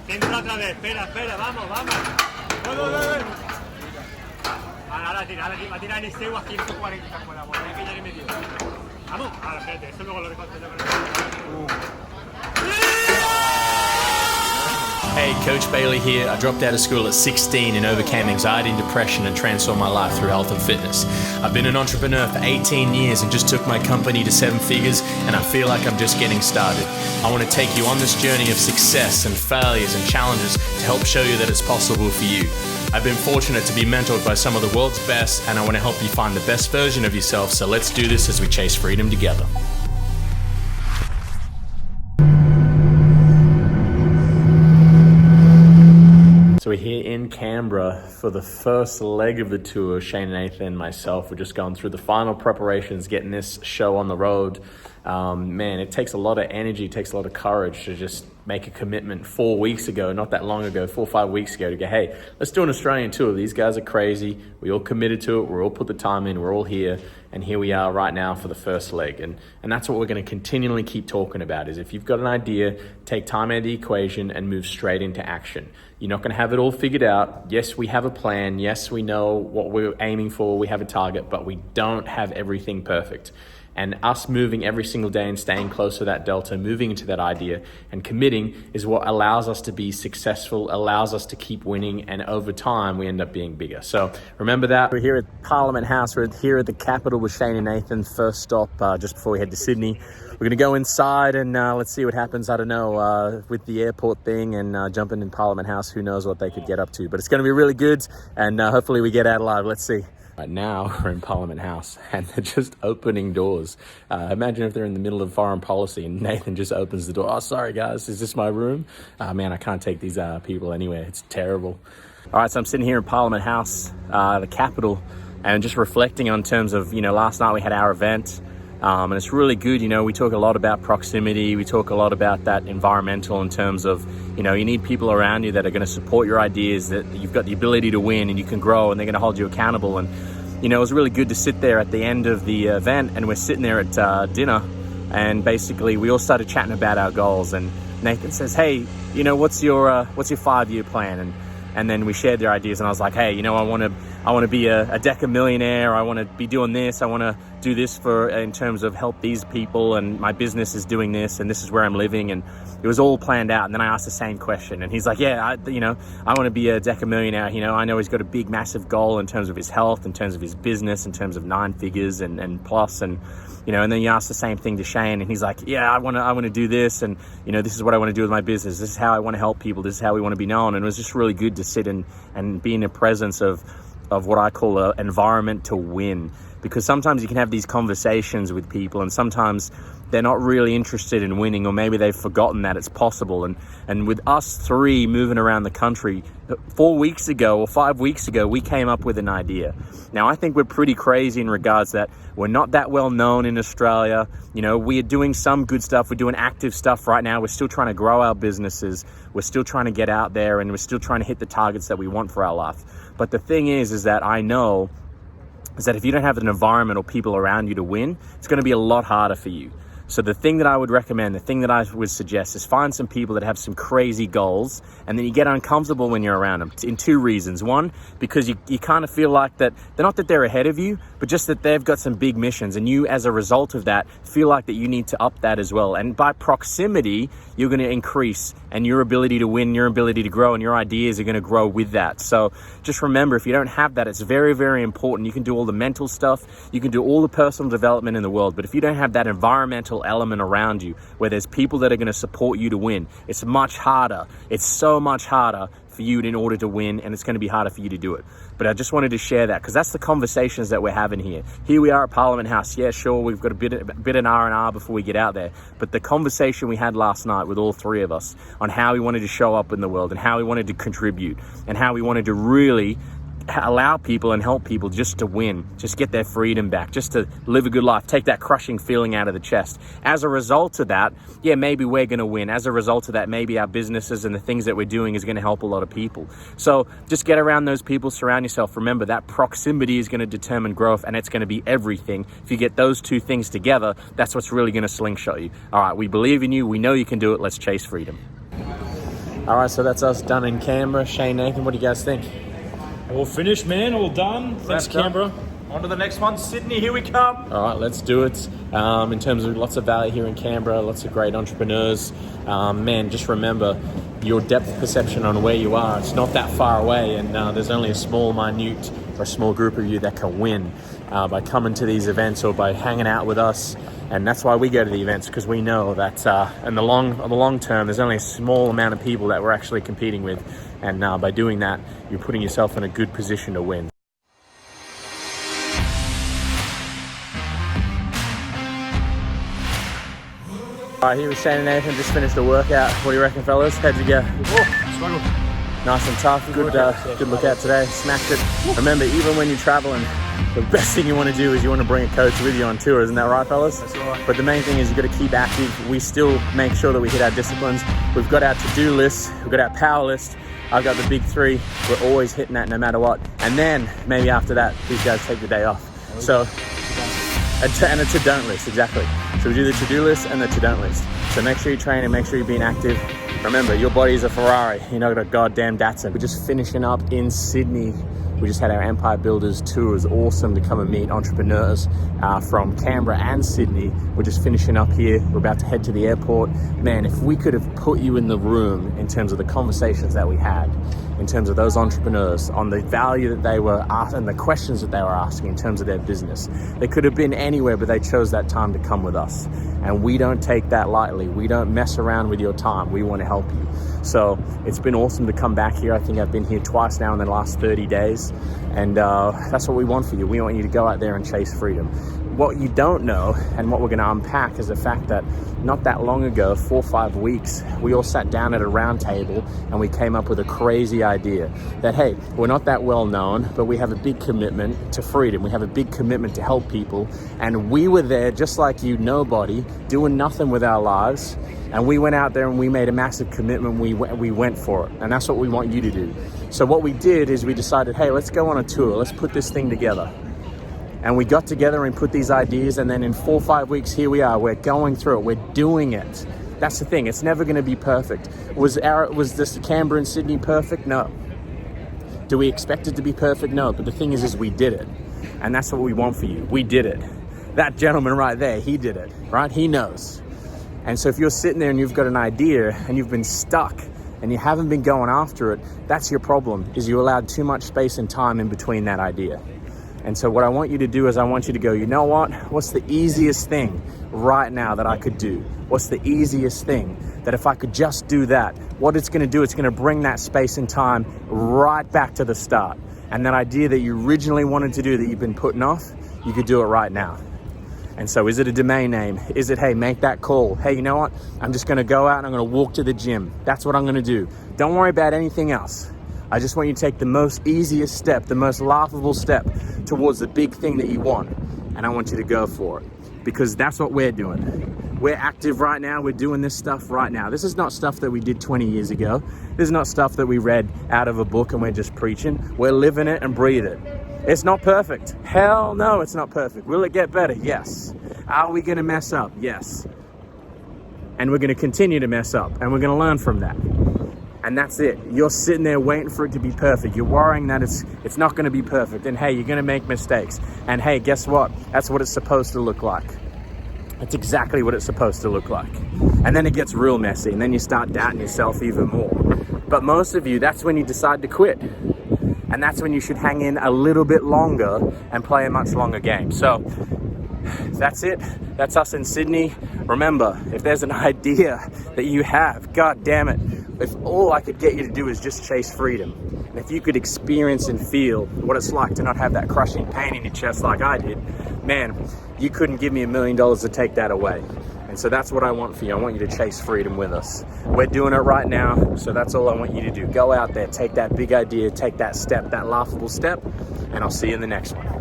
Centra otra vez, espera, vamos. Ahora tira, va a tirar en seu a 140 con la bola, que ya le metió. Vamos, ahora espérate, eso luego lo dejo. Hey, Coach Bailey here. I dropped out of school at 16 and overcame anxiety and depression and transformed my life through health and fitness. I've been an entrepreneur for 18 years and just took my company to 7 figures, and I feel like I'm just getting started. I want to take you on this journey of success and failures and challenges to help show you that it's possible for you. I've been fortunate to be mentored by some of the world's best, and I want to help you find the best version of yourself. So let's do this as we chase freedom together. So we're here in Canberra for the first leg of the tour. Shane and Nathan and myself, we're just going through the final preparations, getting this show on the road. Man, it takes a lot of energy, it takes a lot of courage to just make a commitment 4 weeks ago, not that long ago, 4 or 5 weeks ago, to go, hey, let's do an Australian tour. These guys are crazy. We all committed to it. We're all put the time in. We're all here. And here we are right now for the first leg. And that's what we're going to continually keep talking about, is if you've got an idea, take time out of the equation and move straight into action. You're not going to have it all figured out. Yes, we have a plan. Yes, we know what we're aiming for. We have a target, but we don't have everything perfect. And us moving every single day and staying close to that delta, moving into that idea and committing is what allows us to be successful, allows us to keep winning, and over time we end up being bigger. So remember that. We're here at Parliament House. We're here at the capital with Shane and Nathan. First stop just before we head to Sydney. We're going to go inside and let's see what happens. I don't know, with the airport thing and jumping in Parliament House, who knows what they could get up to. But it's going to be really good, and hopefully we get out alive. Let's see. Right now we're in Parliament House and they're just opening doors. Imagine if they're in the middle of foreign policy and Nathan just opens the door. Oh, sorry guys, is this my room? Man, I can't take these people anywhere. It's terrible. All right, so I'm sitting here in Parliament House, the capital, and just reflecting on terms of, last night we had our event. And it's really good. We talk a lot about proximity. We talk a lot about that environmental in terms of, you need people around you that are going to support your ideas, that you've got the ability to win and you can grow and they're going to hold you accountable. And, it was really good to sit there at the end of the event, and we're sitting there at dinner, and basically we all started chatting about our goals. And Nathan says, hey, what's your 5-year plan? And then we shared their ideas, and I was like, hey, I want to be a Deca millionaire. I want to be doing this. I want to do this in terms of help these people, and my business is doing this, and this is where I'm living. And it was all planned out. And then I asked the same question, and he's like, yeah, I want to be a Deca millionaire. I know he's got a big, massive goal in terms of his health, in terms of his business, in terms of 9 figures and plus. And and then you ask the same thing to Shane, and he's like, yeah, I want to do this, and this is what I want to do with my business. This is how I want to help people. This is how we want to be known. And it was just really good to sit and be in the presence of what I call an environment to win, because sometimes you can have these conversations with people and sometimes they're not really interested in winning, or maybe they've forgotten that it's possible. And with us 3 moving around the country, 4 weeks ago or 5 weeks ago, we came up with an idea. Now, I think we're pretty crazy in regards that we're not that well known in Australia. We are doing some good stuff. We're doing active stuff right now. We're still trying to grow our businesses. We're still trying to get out there, and we're still trying to hit the targets that we want for our life. But the thing is that I know is that if you don't have an environment or people around you to win, it's going to be a lot harder for you. So the thing that I would recommend, the thing that I would suggest is find some people that have some crazy goals, and then you get uncomfortable when you're around them in 2 reasons. One, because you kind of feel like that they're not that they're ahead of you, but just that they've got some big missions, and you, as a result of that, feel like that you need to up that as well. And by proximity, you're going to increase, and your ability to win, your ability to grow, and your ideas are going to grow with that. So just remember, if you don't have that, it's very, very important. You can do all the mental stuff, you can do all the personal development in the world, but if you don't have that environmental element around you where there's people that are going to support you to win, it's much harder. It's so much harder for you in order to win, and it's going to be harder for you to do it. But I just wanted to share that because that's the conversations that we're having here. Here we are at Parliament House. Yeah, sure, we've got a bit an R&R before we get out there. But the conversation we had last night with all 3 of us on how we wanted to show up in the world and how we wanted to contribute and how we wanted to really allow people and help people just to win, just get their freedom back, just to live a good life, take that crushing feeling out of the chest. As a result of that, yeah, maybe we're going to win. As a result of that, maybe our businesses and the things that we're doing is going to help a lot of people. So just get around those people, surround yourself. Remember that proximity is going to determine growth, and it's going to be everything. If you get those 2 things together, that's what's really going to slingshot you. All right, we believe in you. We know you can do it. Let's chase freedom. All right, so that's us done in Canberra. Shane, Nathan, what do you guys think? All finished, man. All done. Thanks, Canberra. On to the next one. Sydney, here we come. All right, let's do it. In terms of lots of value here in Canberra, lots of great entrepreneurs. Man, just remember your depth perception on where you are. It's not that far away, and there's only a small group of you that can win by coming to these events or by hanging out with us. And that's why we go to the events, because we know that in the long term, there's only a small amount of people that we're actually competing with. And by doing that, you're putting yourself in a good position to win. All right, here with Shane and Nathan, just finished a workout. What do you reckon, fellas? How'd you go? Oh, struggled. Nice and tough. Good look out today. Smashed it. Remember, even when you're traveling, the best thing you want to do is you want to bring a coach with you on tour. Isn't that right, fellas? That's right. But the main thing is you've got to keep active. We still make sure that we hit our disciplines. We've got our to-do list. We've got our power list. I've got the big three. We're always hitting that no matter what. And then maybe after that, these guys take the day off. So, and a to-don't list, exactly. So we do the to-do list and the to-don't list. So make sure you train and make sure you're being active. Remember, your body is a Ferrari. You're not a goddamn Datsun. We're just finishing up in Sydney. We just had our Empire Builders tour. It was awesome to come and meet entrepreneurs from Canberra and Sydney. We're just finishing up here. We're about to head to the airport. Man, if we could have put you in the room in terms of the conversations that we had, in terms of those entrepreneurs, on the value that they were asking, and the questions that they were asking in terms of their business. They could have been anywhere, but they chose that time to come with us. And we don't take that lightly. We don't mess around with your time. We want to help you. So it's been awesome to come back here. I think I've been here twice now in the last 30 days. And that's what we want for you. We want you to go out there and chase freedom. What you don't know, and what we're going to unpack, is the fact that not that long ago, 4 or 5 weeks, we all sat down at a round table and we came up with a crazy idea that, hey, we're not that well known, but we have a big commitment to freedom. We have a big commitment to help people. And we were there just like you, nobody, doing nothing with our lives. And we went out there and we made a massive commitment. We went for it. And that's what we want you to do. So what we did is we decided, hey, let's go on a tour. Let's put this thing together. And we got together and put these ideas, and then in 4 or 5 weeks, here we are. We're going through it. We're doing it. That's the thing. It's never going to be perfect. Was this Canberra and Sydney perfect? No. Do we expect it to be perfect? No. But the thing is we did it. And that's what we want for you. We did it. That gentleman right there, he did it, right? He knows. And so if you're sitting there and you've got an idea and you've been stuck and you haven't been going after it, that's your problem, is you allowed too much space and time in between that idea. And so what I want you to do is I want you to go, you know what? What's the easiest thing right now that I could do? What's the easiest thing that if I could just do that, what it's going to do, it's going to bring that space and time right back to the start. And that idea that you originally wanted to do that you've been putting off, you could do it right now. And so is it a domain name? Is it, hey, make that call. Hey, you know what? I'm just going to go out and I'm going to walk to the gym. That's what I'm going to do. Don't worry about anything else. I just want you to take the most easiest step, the most laughable step towards the big thing that you want. And I want you to go for it, because that's what we're doing. We're active right now. We're doing this stuff right now. This is not stuff that we did 20 years ago. This is not stuff that we read out of a book and we're just preaching. We're living it and breathing it. It's not perfect. Hell no, it's not perfect. Will it get better? Yes. Are we going to mess up? Yes. And we're going to continue to mess up, and we're going to learn from that. And that's it. You're sitting there waiting for it to be perfect. You're worrying that it's not going to be perfect. And hey, you're going to make mistakes. And hey, guess what? That's what it's supposed to look like. That's exactly what it's supposed to look like. And then it gets real messy, and then you start doubting yourself even more. But most of you, that's when you decide to quit. And that's when you should hang in a little bit longer and play a much longer game. So that's it. That's us in Sydney. Remember, if there's an idea that you have, God damn it, if all I could get you to do is just chase freedom, and if you could experience and feel what it's like to not have that crushing pain in your chest like I did, man, you couldn't give me $1 million to take that away. And so that's what I want for you. I want you to chase freedom with us. We're doing it right now, so that's all I want you to do. Go out there, take that big idea, take that step, that laughable step, and I'll see you in the next one.